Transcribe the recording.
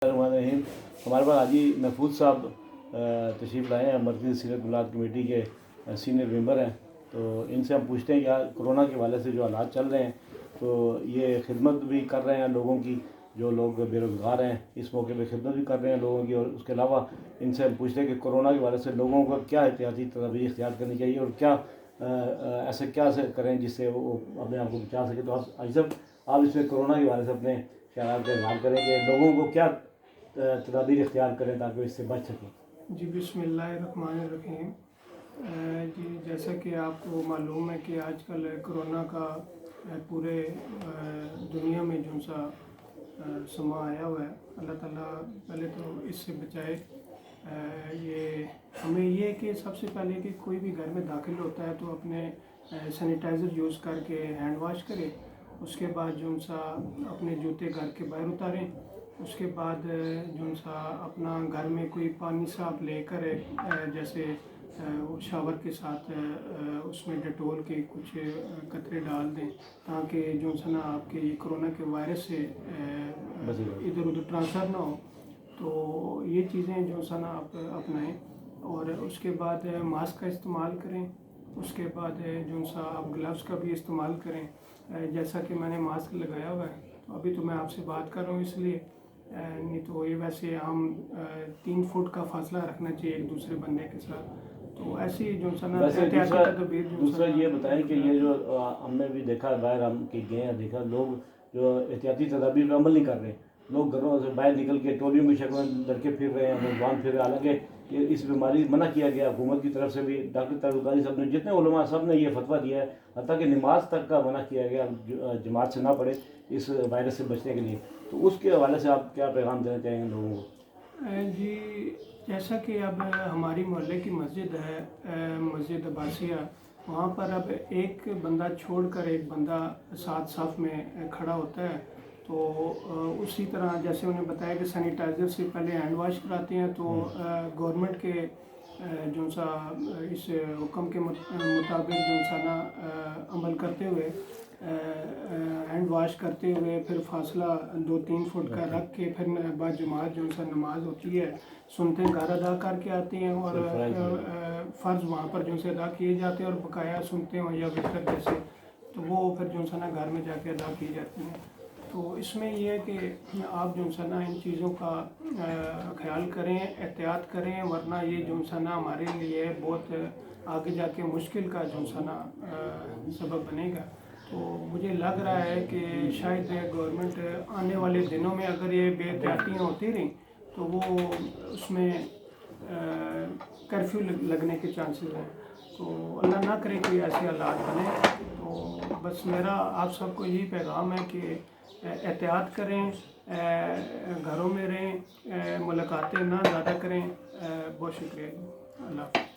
الرحیم۔ ہمارے پاس حاجی محفوظ صاحب تشریف لائے ہیں، مرکزی سیرت بلاد کمیٹی کے سینئر ممبر ہیں۔ تو ان سے ہم پوچھتے ہیں کہ کرونا کے حوالے سے جو حالات چل رہے ہیں تو یہ خدمت بھی کر رہے ہیں لوگوں کی، جو لوگ بے روزگار ہیں اس موقع پہ خدمت بھی کر رہے ہیں لوگوں کی، اور اس کے علاوہ ان سے ہم پوچھتے ہیں کہ کرونا کے حوالے سے لوگوں کو کیا احتیاطی تدابیر اختیار کرنی چاہیے اور کیا ایسے کیا سے کریں جس سے وہ اپنے آپ کو بچا سکے۔ تو حاجی صاحب آپ اس میں کرونا کے حوالے سے اپنے خیالات کا اظہار کریں کہ لوگوں کو کیا تدابیر اختیار کریں تاکہ وہ اس سے بچ سکیں۔ جی بسم اللہ الرحمن الرحیم۔ جی جیسا کہ آپ کو معلوم ہے کہ آج کل کرونا کا پورے دنیا میں جو سا سما آیا ہوا ہے، اللہ تعالیٰ پہلے تو اس سے بچائے۔ یہ ہمیں یہ کہ سب سے پہلے کہ کوئی بھی گھر میں داخل ہوتا ہے تو اپنے سینیٹائزر یوز کر کے ہینڈ واش کرے، اس کے بعد جو سا اپنے جوتے گھر کے باہر اتاریں، اس کے بعد جو سا اپنا گھر میں کوئی پانی صاف لے کر جیسے شاور کے ساتھ اس میں ڈیٹول کے کچھ قطرے ڈال دیں تاکہ جو سا نا آپ کے کرونا کے وائرس سے ادھر ادھر ٹرانسفر نہ ہو۔ تو یہ چیزیں جو سا نا آپ اپنائیں، اور اس کے بعد ماسک کا استعمال کریں، اس کے بعد جو سا آپ گلوز کا بھی استعمال کریں۔ جیسا کہ میں نے ماسک لگایا ہوا ہے تو ابھی تو میں آپ سے بات کر رہا ہوں اس لیے، نہیں تو یہ ویسے ہم 3 فٹ کا فاصلہ رکھنا چاہیے ایک دوسرے بندے کے ساتھ۔ تو ایسے ہی جو سا نا دوسرا یہ بتائیں کہ یہ جو ہم نے بھی دیکھا باہر ہم کہ گئے ہیں، دیکھا لوگ جو احتیاطی تدابیر پر عمل نہیں کر رہے، لوگ گھروں سے باہر نکل کے ٹولیوں کی شکل میں لڑکے پھر رہے ہیں، نوجوان پھر رہے ہیں، حالانکہ اس بیماری منع کیا گیا حکومت کی طرف سے بھی، ڈاکٹر تعلقانی صاحب نے، جتنے علماء سب نے یہ فتویٰ دیا ہے، حتیٰ کہ نماز تک کا منع کیا گیا جماعت سے نہ پڑھے اس وائرس سے بچنے کے لیے۔ تو اس کے حوالے سے آپ کیا پیغام دینا چاہیں گے لوگوں کو؟ جی جیسا کہ اب ہماری محلے کی مسجد ہے، مسجد عباسیہ، وہاں پر اب ایک بندہ چھوڑ کر ایک بندہ ساتھ صف میں کھڑا ہوتا ہے۔ تو اسی طرح جیسے انہیں بتایا کہ سینیٹائزر سے پہلے ہینڈ واش کراتے ہیں، تو گورنمنٹ کے جو سا اس حکم کے مطابق جو سا نا عمل کرتے ہوئے، ہینڈ واش کرتے ہوئے، پھر فاصلہ 2-3 فٹ کا رکھ کے پھر بعد جماعت جو سا نماز ہوتی ہے، سنتے گھر ادا کر کے آتے ہیں، اور فرض وہاں پر جو سے ادا کیے جاتے ہیں، اور بقایا سنتے ہیں یا وطر جیسے، تو وہ پھر جو سا نا گھر میں جا کے ادا کی جاتی ہیں۔ تو اس میں یہ ہے کہ آپ جو سا نا ان چیزوں کا خیال کریں، احتیاط کریں، ورنہ یہ جو سا نا ہمارے لیے بہت آگے جا کے مشکل کا جو سا نا سبب بنے گا۔ تو مجھے لگ رہا ہے کہ شاید گورنمنٹ آنے والے دنوں میں اگر یہ بے احتیاطیاں ہوتی رہیں تو وہ اس میں کرفیو لگنے کے چانسز ہیں۔ تو اللہ نہ کرے کہ ایسے حالات بنے۔ تو بس میرا آپ سب کو یہی پیغام ہے کہ احتیاط کریں، گھروں میں رہیں، ملاقاتیں نہ زیادہ کریں۔ بہت شکریہ، اللہ حافظ۔